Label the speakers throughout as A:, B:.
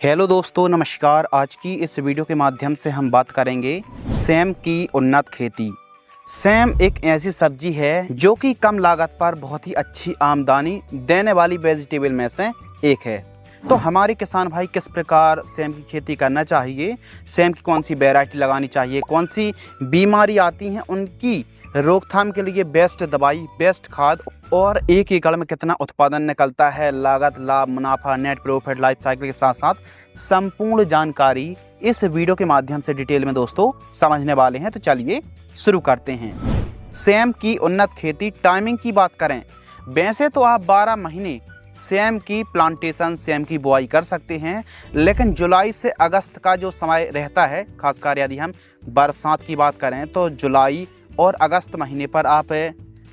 A: Hello दोस्तों, नमस्कार। आज की इस वीडियो के माध्यम से हम बात करेंगे सेम की उन्नत खेती। सेम एक ऐसी सब्जी है जो कि कम लागत पर बहुत ही अच्छी आमदनी देने वाली वेजिटेबल में से एक है। तो हमारे किसान भाई किस प्रकार सेम की खेती करना चाहिए, सेम की कौन सी वैरायटी लगानी चाहिए, कौन सी बीमारी आती हैं उनकी रोकथाम के लिए बेस्ट दवाई, बेस्ट खाद और एक एकड़ में कितना उत्पादन निकलता है, लागत, लाभ, मुनाफा, नेट प्रॉफिट, लाइफ साइकिल के साथ साथ संपूर्ण जानकारी इस वीडियो के माध्यम से डिटेल में दोस्तों समझने वाले हैं। तो चलिए शुरू करते हैं। सेम की उन्नत खेती टाइमिंग की बात करें, वैसे तो आप 12 महीने सेम की प्लांटेशन, सेम की बुआई कर सकते हैं, लेकिन जुलाई से अगस्त का जो समय रहता है, खासकर यदि हम बरसात की बात करें तो जुलाई और अगस्त महीने पर आप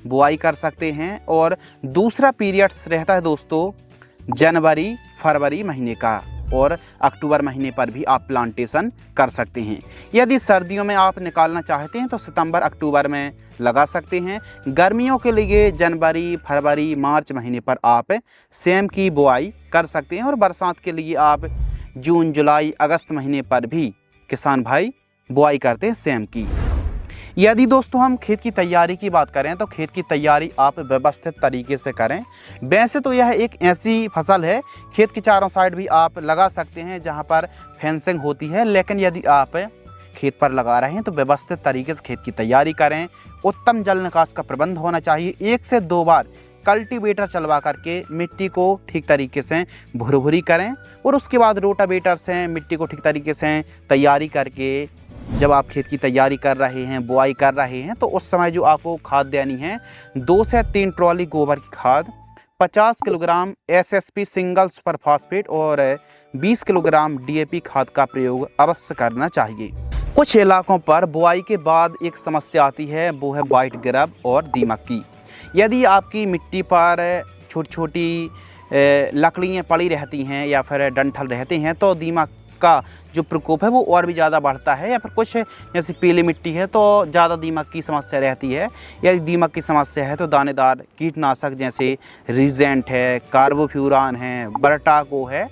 A: बुआई कर सकते हैं। और दूसरा पीरियड्स रहता है दोस्तों जनवरी फरवरी महीने का, और अक्टूबर महीने पर भी आप प्लांटेशन कर सकते हैं। यदि सर्दियों में आप निकालना चाहते हैं तो सितंबर अक्टूबर में लगा सकते हैं। गर्मियों के लिए जनवरी फरवरी मार्च महीने पर आप सेम की बुआई कर सकते हैं, और बरसात के लिए आप जून जुलाई अगस्त महीने पर भी किसान भाई बुआई करते हैं सेम की। यदि दोस्तों हम खेत की तैयारी की बात करें तो खेत की तैयारी आप व्यवस्थित तरीके से करें। वैसे तो यह एक ऐसी फसल है, खेत के चारों साइड भी आप लगा सकते हैं जहां पर फेंसिंग होती है, लेकिन यदि आप खेत पर लगा रहे हैं तो व्यवस्थित तरीके से खेत की तैयारी करें। उत्तम जल निकास का प्रबंध होना चाहिए। 1 से 2 बार कल्टीवेटर चलवा करके मिट्टी को ठीक तरीके से भुरभुरी करें, और उसके बाद रोटावेटर से मिट्टी को ठीक तरीके से तैयारी करके जब आप खेत की तैयारी कर रहे हैं, बुआई कर रहे हैं, तो उस समय जो आपको खाद देनी है 2 से 3 ट्रॉली गोबर की खाद, 50 kilogram SSP single super phosphate और 20 किलोग्राम डीएपी खाद का प्रयोग अवश्य करना चाहिए। कुछ इलाकों पर बुआई के बाद एक समस्या आती है, वो है वाइट ग्रब और दीमक की। यदि आपकी मिट्टी पर छोटी छोटी लकड़ियाँ पड़ी रहती हैं या फिर डंठल रहते हैं तो दीमक का जो प्रकोप है वो और भी ज़्यादा बढ़ता है। या फिर कुछ जैसे पीली मिट्टी है तो ज़्यादा दीमक की समस्या रहती है। यदि दीमक की समस्या है तो दानेदार कीटनाशक जैसे रीजेंट है, कार्बोफ्यूरान है, बर्टाको है,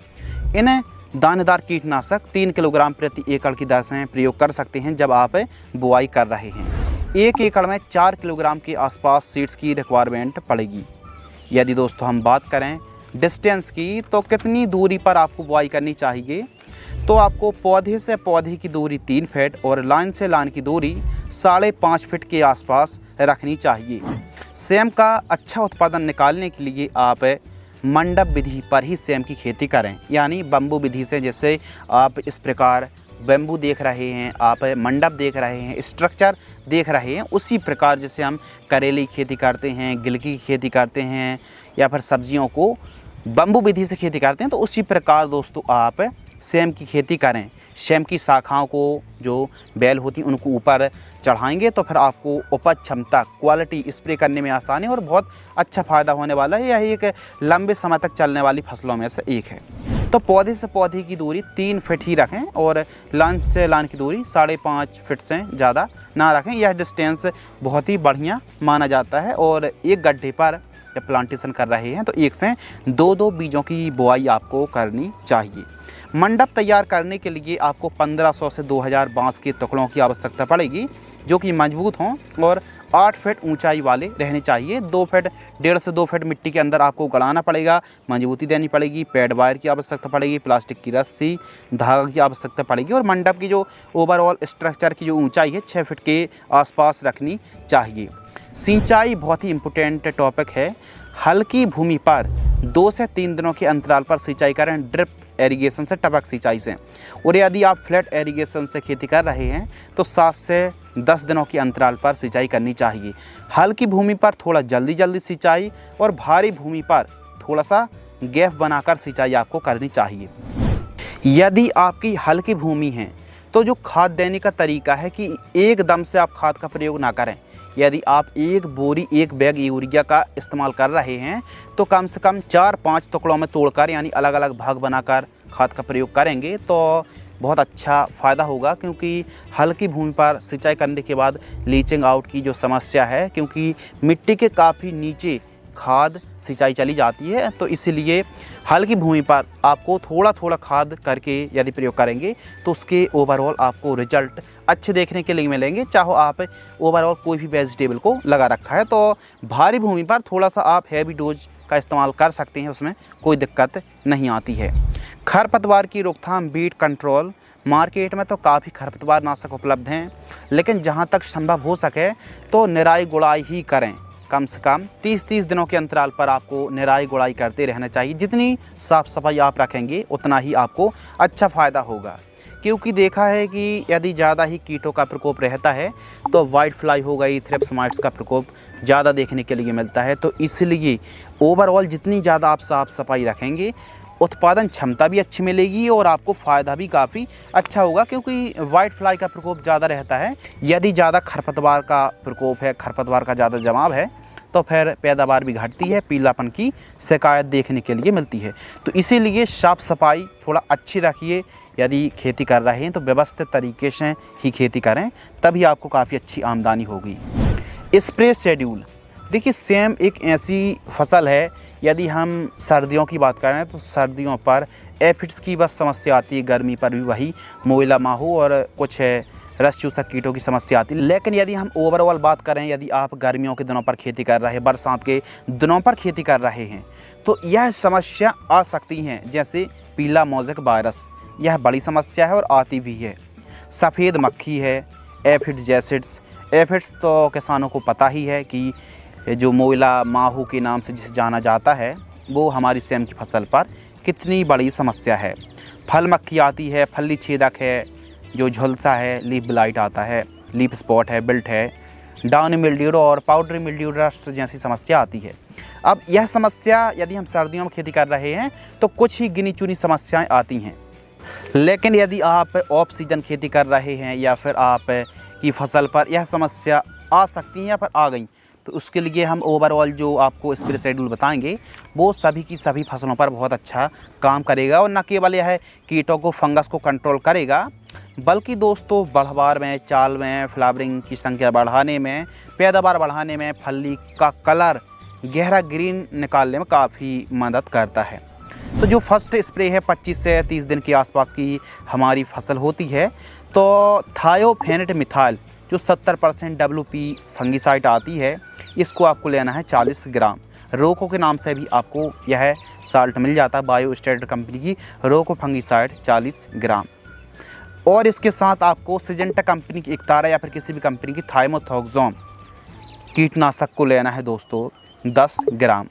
A: इन दानेदार कीटनाशक 3 किलोग्राम प्रति एकड़ की दर से प्रयोग कर सकते हैं जब आप बुआई कर रहे हैं। 1 एकड़ में 4 किलोग्राम के आसपास सीड्स की रिक्वायरमेंट पड़ेगी। यदि दोस्तों हम बात करें डिस्टेंस की, तो कितनी दूरी पर आपको बुआई करनी चाहिए, तो आपको पौधे से पौधे की दूरी 3 फीट और लाइन से लाइन की दूरी 5.5 फीट के आसपास रखनी चाहिए। सेम का अच्छा उत्पादन निकालने के लिए आप मंडप विधि पर ही सेम की खेती करें, यानी बम्बू विधि से। जैसे आप इस प्रकार बम्बू देख रहे हैं, आप मंडप देख रहे हैं, स्ट्रक्चर देख रहे हैं, उसी प्रकार जैसे हम करेले की खेती करते हैं, गिलकी की खेती करते हैं, या फिर सब्जियों को बम्बू विधि से खेती करते हैं, तो उसी प्रकार दोस्तों आप सेम की खेती करें। सेम की शाखाओं को जो बेल होती हैं उनको ऊपर चढ़ाएंगे तो फिर आपको उपज क्षमता, क्वालिटी, स्प्रे करने में आसानी और बहुत अच्छा फ़ायदा होने वाला है। यह एक लंबे समय तक चलने वाली फसलों में से एक है। तो पौधे से पौधे की दूरी 3 फीट ही रखें और लाइन से लाइन की दूरी 5.5 फीट से ज़्यादा ना रखें। यह डिस्टेंस बहुत ही बढ़िया माना जाता है। और एक गड्ढे पर जब प्लांटेशन कर रहे हैं तो 1 से 2 बीजों की बुआई आपको करनी चाहिए। मंडप तैयार करने के लिए आपको 1500 से 2000 बांस के टुकड़ों की आवश्यकता पड़ेगी, जो कि मजबूत हों और 8 फीट ऊंचाई वाले रहने चाहिए। 2 फीट, 1.5 से 2 फीट मिट्टी के अंदर आपको गड़ाना पड़ेगा, मजबूती देनी पड़ेगी, पैड वायर की आवश्यकता पड़ेगी, प्लास्टिक की रस्सी, धागा की आवश्यकता पड़ेगी, और मंडप की जो ओवरऑल स्ट्रक्चर की जो ऊंचाई है 6 फीट के आसपास रखनी चाहिए। सिंचाई बहुत ही इम्पोर्टेंट टॉपिक है। हल्की भूमि पर 2 से 3 दिनों के अंतराल पर सिंचाई करें, ड्रिप एरीगेशन से, टपक सिंचाई से। और यदि आप फ्लैट एरीगेशन से खेती कर रहे हैं तो 7 से 10 दिनों के अंतराल पर सिंचाई करनी चाहिए। हल्की भूमि पर थोड़ा जल्दी सिंचाई और भारी भूमि पर थोड़ा सा गैप बनाकर सिंचाई आपको करनी चाहिए। यदि आपकी हल्की भूमि है तो जो खाद देने का तरीका है कि एकदम से आप खाद का प्रयोग ना करें। यदि आप 1 बोरी 1 बैग यूरिया का इस्तेमाल कर रहे हैं तो कम से कम 4-5 टुकड़ों में तोड़कर, यानी अलग अलग भाग बनाकर खाद का प्रयोग करेंगे तो बहुत अच्छा फ़ायदा होगा। क्योंकि हल्की भूमि पर सिंचाई करने के बाद लीचिंग आउट की जो समस्या है, क्योंकि मिट्टी के काफ़ी नीचे खाद सिंचाई चली जाती है। तो इसीलिए हल्की भूमि पर आपको थोड़ा थोड़ा खाद करके यदि प्रयोग करेंगे तो उसके ओवरऑल आपको रिजल्ट अच्छे देखने के लिए मिलेंगे। चाहो आप ओवरऑल कोई भी वेजिटेबल को लगा रखा है तो भारी भूमि पर थोड़ा सा आप हैवी डोज का इस्तेमाल कर सकते हैं, उसमें कोई दिक्कत नहीं आती है। खरपतवार की रोकथाम, वीड कंट्रोल। मार्केट में तो काफ़ी खरपतवार नाशक उपलब्ध हैं, लेकिन जहां तक संभव हो सके तो निराई गुड़ाई ही करें। कम से कम 30-30 दिनों के अंतराल पर आपको निराई गुड़ाई करते रहना चाहिए। जितनी साफ़ सफाई आप रखेंगे उतना ही आपको अच्छा फ़ायदा होगा, क्योंकि देखा है कि यदि ज़्यादा ही कीटों का प्रकोप रहता है तो वाइट फ्लाई हो गई, थ्रिप्स माइट्स का प्रकोप ज़्यादा देखने के लिए मिलता है। तो इसलिए ओवरऑल जितनी ज़्यादा आप साफ़ सफाई रखेंगे उत्पादन क्षमता भी अच्छी मिलेगी और आपको फ़ायदा भी काफ़ी अच्छा होगा, क्योंकि वाइट फ्लाई का प्रकोप ज़्यादा रहता है। यदि ज़्यादा खरपतवार का प्रकोप है, खरपतवार का ज़्यादा जमाव है तो फिर पैदावार भी घटती है, पीलापन की शिकायत देखने के लिए मिलती है। तो इसीलिए साफ़ सफाई थोड़ा अच्छी रखिए। यदि खेती कर रहे हैं तो व्यवस्थित तरीके से ही खेती करें, तभी आपको काफ़ी अच्छी आमदनी होगी। Spray schedule. देखिए, सेम एक ऐसी फसल है, यदि हम सर्दियों की बात करें तो सर्दियों पर एफिड्स की बस समस्या आती है, गर्मी पर भी वही मोइला माहू और कुछ रस चूसक कीटों की समस्या आती है। लेकिन यदि हम ओवरऑल बात करें, यदि आप गर्मियों के दिनों पर खेती कर रहे हैं, बरसात के दिनों पर खेती कर रहे हैं, तो यह समस्या आ सकती हैं, जैसे पीला मोज़ेक वायरस। यह बड़ी समस्या है और आती भी है। सफ़ेद मक्खी है, एफिड्स जैसिड्स। एफिड्स तो किसानों को पता ही है कि जो मोइला माहू के नाम से जिसे जाना जाता है, वो हमारी सेम की फसल पर कितनी बड़ी समस्या है। फल मक्खी आती है, फली छेदक है, जो झुलसा है, लीफ ब्लाइट आता है, लीफ स्पॉट है, बिल्ट है, डाउन मिल्ड्यू और पाउडरी मिल्ड्यू रस्ट जैसी समस्या आती है। अब यह समस्या यदि हम सर्दियों में खेती कर रहे हैं तो कुछ ही गिनी चुनी समस्याएं आती हैं, लेकिन यदि आप ऑफ सीजन खेती कर रहे हैं या फिर आप की फसल पर यह समस्या आ सकती है या फिर आ गई, तो उसके लिए हम ओवरऑल जो आपको स्प्रे शेड्यूल बताएंगे वो सभी की सभी फसलों पर बहुत अच्छा काम करेगा। और न केवल यह कीटों को, फंगस को कंट्रोल करेगा, बल्कि दोस्तों बढ़वार में, चाल में, फ्लावरिंग की संख्या बढ़ाने में, पैदावार बढ़ाने में, फली का कलर गहरा ग्रीन निकालने में काफ़ी मदद करता है। तो जो फर्स्ट स्प्रे है 25 से 30 दिन के आसपास की हमारी फसल होती है, तो थायोफेनेट मिथाइल जो 70% WP फंगिसाइड आती है, इसको आपको लेना है 40 ग्राम। रोको के नाम से भी आपको यह साल्ट मिल जाता है, बायोस्टेट कंपनी की रोको फंगिसाइड 40 ग्राम। और इसके साथ आपको सिजेंटा कंपनी की इकतारा या फिर किसी भी कंपनी की थाइमोथोक्सोम कीटनाशक को लेना है दोस्तों 10 ग्राम।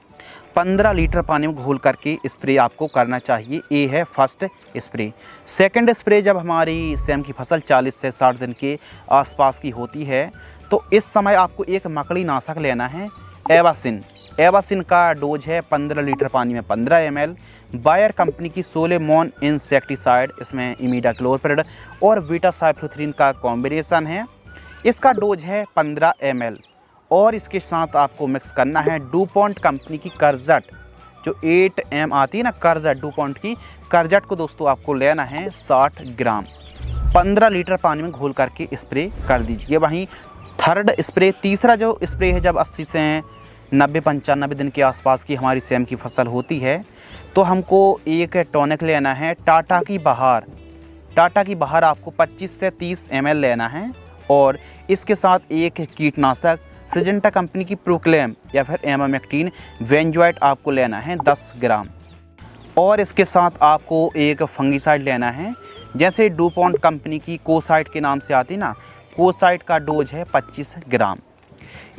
A: 15 लीटर पानी में घोल करके स्प्रे आपको करना चाहिए। ये है फर्स्ट स्प्रे। सेकंड स्प्रे जब हमारी सेम की फसल 40 से 60 दिन के आसपास की होती है, तो इस समय आपको एक मकड़ी नाशक लेना है, एवासिन। एवासिन का डोज है 15 लीटर पानी में 15 ml। बायर कंपनी की सोलेमोन इंसेक्टिसाइड, इसमें इमिडाक्लोप्रिड और बीटासाइक्लोथ्रिन का कॉम्बिनेशन है। इसका डोज है 15 ml। और इसके साथ आपको मिक्स करना है डुपॉन्ट कंपनी की करजट, जो 8M आती है ना करजट, डुपॉन्ट की करजट को दोस्तों आपको लेना है 60 ग्राम। 15 लीटर पानी में घोल करके स्प्रे कर दीजिए। वहीं थर्ड स्प्रे, तीसरा जो स्प्रे है, जब 80 से 90-95 दिन के आसपास की हमारी सेम की फसल होती है, तो हमको एक टॉनिक लेना है टाटा की बहार। टाटा की बहार आपको 25 से 30 ml लेना है। और इसके साथ एक कीटनाशक सिजेंटा कंपनी की प्रोक्लेम या फिर एमामेक्टिन वेंजॉइट आपको लेना है 10 ग्राम। और इसके साथ आपको एक फंगिसाइड लेना है, जैसे डुपॉन्ट कंपनी की कोसाइड के नाम से आती ना, कोसाइड का डोज है 25 ग्राम।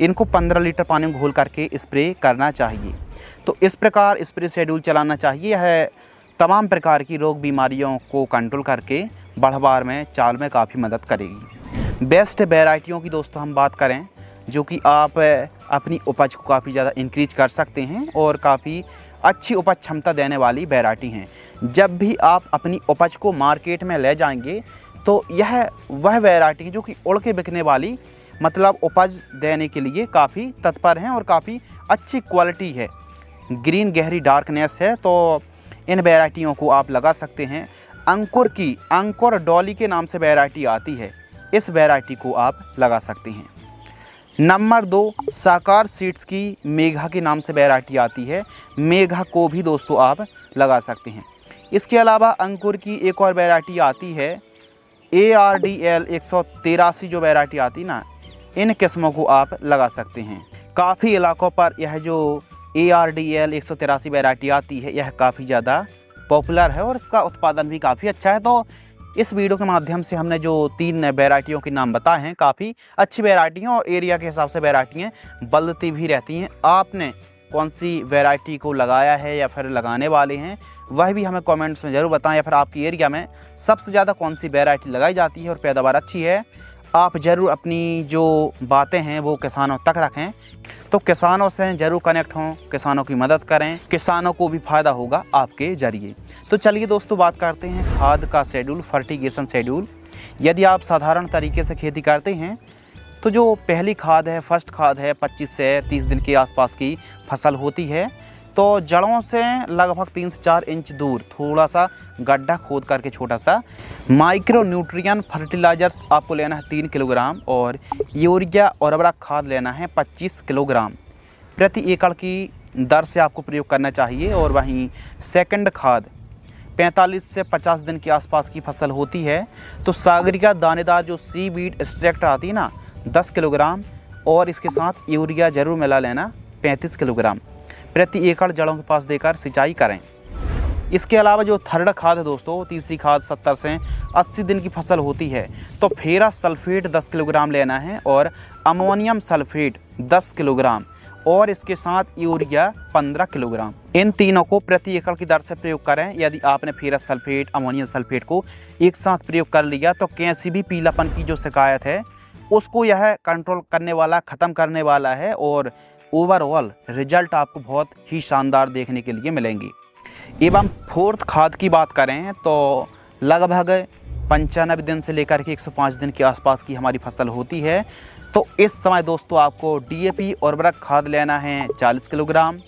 A: इनको 15 लीटर पानी में घोल करके स्प्रे करना चाहिए। तो इस प्रकार स्प्रे शेड्यूल चलाना चाहिए। यह तमाम प्रकार की रोग बीमारियों को कंट्रोल करके बढ़वार में, चाल में काफ़ी मदद करेगी। बेस्ट वैरायटियों की दोस्तों हम बात करें, जो कि आप अपनी उपज को काफ़ी ज़्यादा इंक्रीज कर सकते हैं और काफ़ी अच्छी उपज क्षमता देने वाली वैरायटी हैं। जब भी आप अपनी उपज को मार्केट में ले जाएंगे तो यह वह वैरायटी है जो कि उड़ के बिकने वाली, मतलब उपज देने के लिए काफ़ी तत्पर हैं और काफ़ी अच्छी क्वालिटी है। ग्रीन गहरी डार्कनेस है, तो इन वैरायटियों को आप लगा सकते हैं। अंकुर डॉली के नाम से वैरायटी आती है, इस वैरायटी को आप लगा सकते हैं। नंबर 2 साकार सीड्स की मेघा के नाम से वैरायटी आती है, मेघा को भी दोस्तों आप लगा सकते हैं। इसके अलावा अंकुर की एक और वैरायटी आती है ARDL 183 जो वैरायटी आती ना, इन किस्मों को आप लगा सकते हैं। काफ़ी इलाकों पर यह जो ARDL 183 वैरायटी आती है यह काफ़ी ज़्यादा पॉपुलर है और इसका उत्पादन भी काफ़ी अच्छा है। तो इस वीडियो के माध्यम से हमने जो 3 वैरायटियों के नाम बताए हैं, काफ़ी अच्छी वैरायटी हैं और एरिया के हिसाब से वैरायटियाँ बदलती भी रहती हैं। आपने कौन सी वैरायटी को लगाया है या फिर लगाने वाले हैं, वह भी हमें कमेंट्स में ज़रूर बताएं। या फिर आपकी एरिया में सबसे ज़्यादा कौन सी वैरायटी लगाई जाती है और पैदावार अच्छी है, आप ज़रूर अपनी जो बातें हैं वो किसानों तक रखें। तो किसानों से ज़रूर कनेक्ट हों, किसानों की मदद करें, किसानों को भी फ़ायदा होगा आपके ज़रिए। तो चलिए दोस्तों बात करते हैं खाद का शेड्यूल, फर्टिगेशन शेड्यूल। यदि आप साधारण तरीके से खेती करते हैं तो जो पहली खाद है, फर्स्ट खाद है, 25 से 30 दिन के आसपास की फसल होती है। तो जड़ों से लगभग 3 से 4 इंच दूर थोड़ा सा गड्ढा खोद करके छोटा सा माइक्रो न्यूट्रिएंट फर्टिलाइजर्स आपको लेना है 3 किलोग्राम और यूरिया और उर्वरक खाद लेना है 25 किलोग्राम प्रति एकड़ की दर से आपको प्रयोग करना चाहिए। और वहीं सेकंड खाद 45 से 50 दिन के आसपास की फसल होती है तो सागरिका दानेदार जो सीवीड एक्सट्रैक्ट आती है ना, 10 किलोग्राम और इसके साथ यूरिया ज़रूर मिला लेना 35 किलोग्राम प्रति एकड़ जड़ों के पास देकर सिंचाई करें। इसके अलावा जो थर्ड खाद है दोस्तों, तीसरी खाद 70 से 80 दिन की फसल होती है तो फेरस सल्फेट 10 किलोग्राम लेना है और अमोनियम सल्फेट 10 किलोग्राम और इसके साथ यूरिया 15 किलोग्राम। इन तीनों को प्रति एकड़ की दर से प्रयोग करें। यदि आपने फेरस सल्फेट, अमोनियम सल्फेट को एक साथ प्रयोग कर लिया तो कैसी भी पीलापन की जो शिकायत है उसको यह कंट्रोल करने वाला, ख़त्म करने वाला है और ओवरऑल रिजल्ट आपको बहुत ही शानदार देखने के लिए मिलेंगे। एवं फोर्थ खाद की बात करें तो लगभग 95 दिन से लेकर के 105 दिन के आसपास की हमारी फसल होती है। तो इस समय दोस्तों आपको DAP और उर्वरक खाद लेना है 40 किलोग्राम,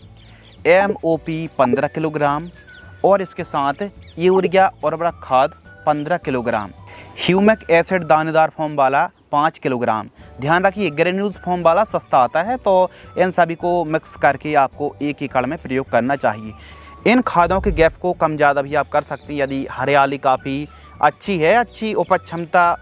A: MOP 15 किलोग्राम और इसके साथ यूरिया और उर्वरक खाद 15 किलोग्राम, ह्यूमिक एसिड दानेदार फॉर्म वाला 5 किलोग्राम। ध्यान रखिए ग्रेन्यूल्स फॉर्म वाला सस्ता आता है तो इन सभी को मिक्स करके आपको 1 एकड़ में प्रयोग करना चाहिए। इन खादों के गैप को कम ज़्यादा भी आप कर सकते हैं। यदि हरियाली काफ़ी अच्छी है, अच्छी उपज क्षमता,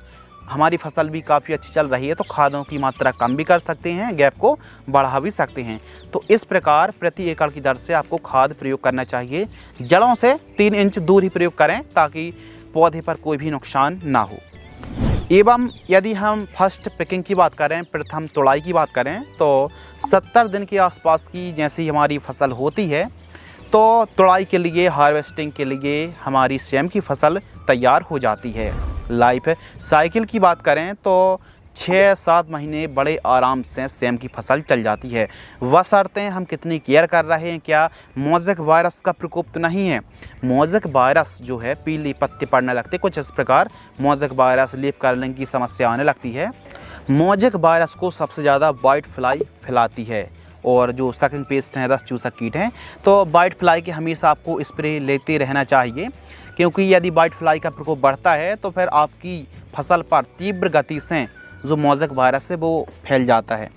A: हमारी फसल भी काफ़ी अच्छी चल रही है तो खादों की मात्रा कम भी कर सकते हैं, गैप को बढ़ा भी सकते हैं। तो इस प्रकार प्रति एकड़ की दर से आपको खाद प्रयोग करना चाहिए। जड़ों से 3 इंच दूर ही प्रयोग करें ताकि पौधे पर कोई भी नुकसान ना हो। एवं यदि हम फर्स्ट पिकिंग की बात करें, प्रथम तुड़ाई की बात करें तो 70 दिन के आसपास की जैसी हमारी फसल होती है तो तुड़ाई के लिए, हार्वेस्टिंग के लिए हमारी सेम की फसल तैयार हो जाती है। लाइफ साइकिल की बात करें तो 6-7 महीने बड़े आराम से सेम की फसल चल जाती है, बशर्ते हम कितनी केयर कर रहे हैं। क्या मोज़ेक वायरस का प्रकोप तो नहीं है? मोज़ेक वायरस जो है पीली पत्ती पड़ने लगते, कुछ इस प्रकार मोज़ेक वायरस, लीफ कर्लिंग की समस्या आने लगती है। मोज़ेक वायरस को सबसे ज़्यादा वाइट फ्लाई फैलाती है और जो सकिंग पेस्ट हैं, रस चूसक कीट हैं, तो वाइट फ्लाई के हमेशा आपको स्प्रे लेते रहना चाहिए क्योंकि यदि वाइट फ्लाई का प्रकोप बढ़ता है तो फिर आपकी फसल पर तीव्र गति से जो मोज़ेक वायरस है वो फैल जाता है।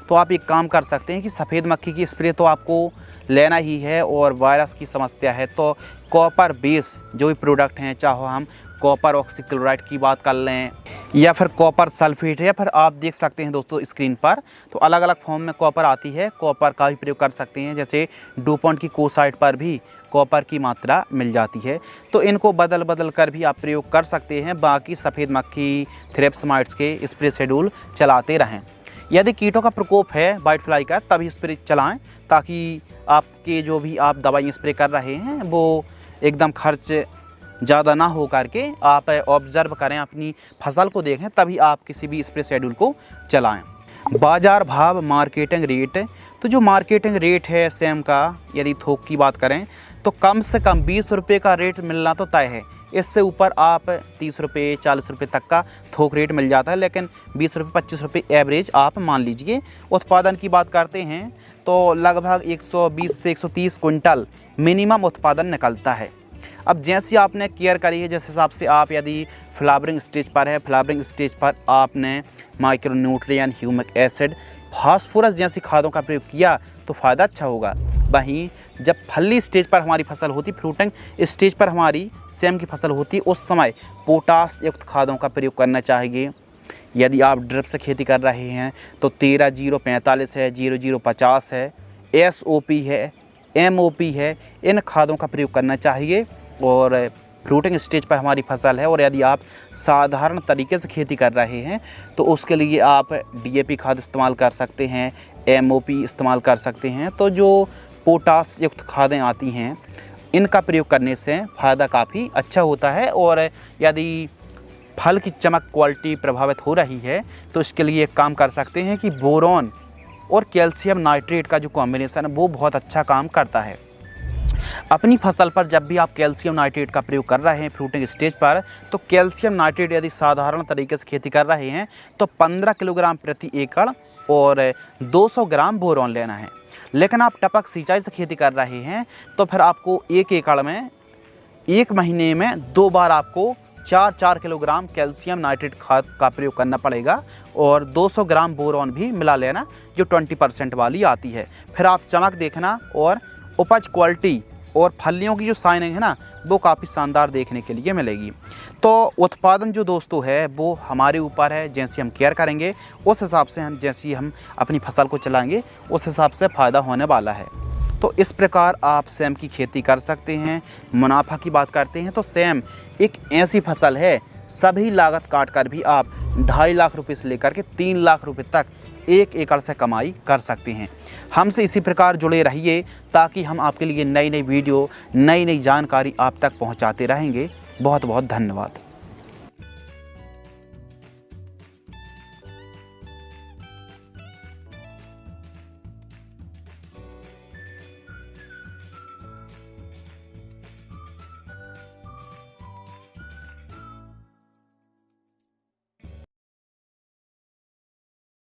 A: तो आप एक काम कर सकते हैं कि सफ़ेद मक्खी की स्प्रे तो आपको लेना ही है और वायरस की समस्या है तो कॉपर बेस जो भी प्रोडक्ट हैं, चाहे हम कॉपर ऑक्सीक्लोराइड की बात कर लें या फिर कॉपर सल्फेट है, या फिर आप देख सकते हैं दोस्तों स्क्रीन पर तो अलग अलग फॉर्म में कॉपर आती है, कॉपर का भी प्रयोग कर सकते हैं। जैसे डुपॉन्ट की कोसाइट पर भी कॉपर की मात्रा मिल जाती है तो इनको बदल बदल कर भी आप प्रयोग कर सकते हैं। बाकी सफ़ेद मक्खी, थ्रिप्स माइट्स के स्प्रे शेड्यूल चलाते रहें। यदि कीटों का प्रकोप है वाइट फ्लाई का तभी स्प्रे चलाएं ताकि आपके जो भी आप दवाई स्प्रे कर रहे हैं वो एकदम खर्च ज़्यादा ना हो करके आप ऑब्ज़र्व करें, अपनी फसल को देखें, तभी आप किसी भी स्प्रे शेड्यूल को चलाएं। बाज़ार भाव, मार्केटिंग रेट, तो जो मार्केटिंग रेट है सेम का, यदि थोक की बात करें तो कम से कम 20 रुपये का रेट मिलना तो तय है। इससे ऊपर आप 30 रुपये 40 रुपये तक का थोक रेट मिल जाता है, लेकिन 20 रुपये 25 रुपये एवरेज आप मान लीजिए। उत्पादन की बात करते हैं तो लगभग 120 से 130 कुंटल मिनिमम उत्पादन निकलता है। अब जैसी आपने केयर करी है, जिस हिसाब से आप यदि फ्लावरिंग स्टेज पर है, फ्लावरिंग स्टेज पर आपने micro nutrient, humic acid, phosphorus जैसी खादों का प्रयोग किया तो फ़ायदा अच्छा होगा। वहीं जब फली स्टेज पर हमारी फसल होती, फ्रूटिंग स्टेज पर हमारी सेम की फसल होती, उस समय पोटास युक्त खादों का प्रयोग करना चाहिए। यदि आप ड्रिप से खेती कर रहे हैं तो 13-0-45 है, 00-50 है, SOP है, MOP है, इन खादों का प्रयोग करना चाहिए। और फ्रूटिंग स्टेज पर हमारी फसल है और यदि आप साधारण तरीके से खेती कर रहे हैं तो उसके लिए आप DAP खाद इस्तेमाल कर सकते हैं, MOP इस्तेमाल कर सकते हैं। तो जो पोटास युक्त खादें आती हैं इनका प्रयोग करने से फ़ायदा काफ़ी अच्छा होता है। और यदि फल की चमक क्वालिटी प्रभावित हो रही है तो इसके लिए एक काम कर सकते हैं कि बोरॉन और कैल्शियम नाइट्रेट का जो कॉम्बिनेशन है वो बहुत अच्छा काम करता है। अपनी फसल पर जब भी आप कैल्शियम नाइट्रेट का प्रयोग कर रहे हैं फ्रूटिंग स्टेज पर, तो कैल्शियम नाइट्रेट यदि साधारण तरीके से खेती कर रहे हैं तो 15 किलोग्राम प्रति एकड़ और 200 ग्राम बोरॉन लेना है। लेकिन आप टपक सिंचाई से खेती कर रहे हैं तो फिर आपको 1 एकड़ में 1 महीने में 2 बार आपको 4-4 किलोग्राम कैल्शियम नाइट्रेट खाद का प्रयोग करना पड़ेगा और 200 ग्राम बोरॉन भी मिला लेना, जो 20% वाली आती है। फिर आप चमक देखना और उपज क्वालिटी और फलियों की जो शाइनिंग है ना, वो काफ़ी शानदार देखने के लिए मिलेगी। तो उत्पादन जो दोस्तों है वो हमारे ऊपर है, जैसे हम केयर करेंगे उस हिसाब से हम अपनी फसल को चलाएंगे, उस हिसाब से फ़ायदा होने वाला है। तो इस प्रकार आप सेम की खेती कर सकते हैं। मुनाफा की बात करते हैं तो सेम एक ऐसी फसल है, सभी लागत काट कर भी आप 2.5 लाख रुपये से लेकर के 3 लाख रुपये तक 1 एकड़ से कमाई कर सकते हैं। हमसे इसी प्रकार जुड़े रहिए ताकि हम आपके लिए नई नई वीडियो, नई नई जानकारी आप तक पहुंचाते रहेंगे। बहुत बहुत धन्यवाद।